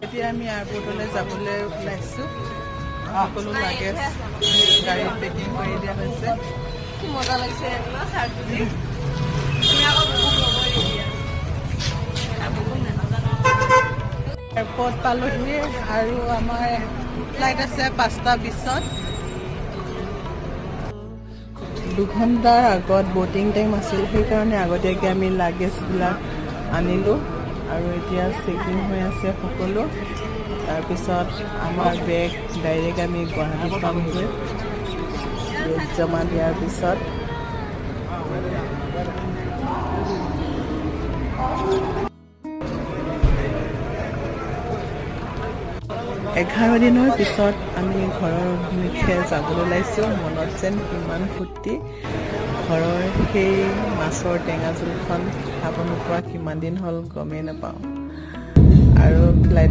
এতিয়া আমি এয়াৰপৰ্টলৈ যাবলৈ ওলাইছোঁ সকলো লাগেজ গাড়ীত পেকিং কৰি দিয়া হৈছে মজা লাগিছে তুমি আকৌ বুক নকৰি দিয়া এয়াৰপৰ্ট পালোহি আৰু আমাৰ ফ্লাইট আছে 5:20 2 ঘণ্টাৰ আগত ব'টিং টাইম আছিল সেইকাৰণে আগতীয়াকৈ আমি লাগেজবিলাক আনিলোঁ আৰু এতিয়া চেকিং হৈ আছে সকলো তাৰপিছত আমাৰ বেগ ডাইৰেক্ট আমি গুৱাহাটীত পামগৈ বেগ জমা দিয়াৰ পিছত 11 দিনৰ পিছত আমি ঘৰৰ অভিমুখে যাবলৈ ওলাইছোঁ মনত যেন কিমান ফূৰ্তি ঘৰৰ সেই মাছৰ টেঙা জোলখন খাব নোপোৱা কিমান দিন হ'ল গমেই নাপাওঁ আৰু ফ্লাইট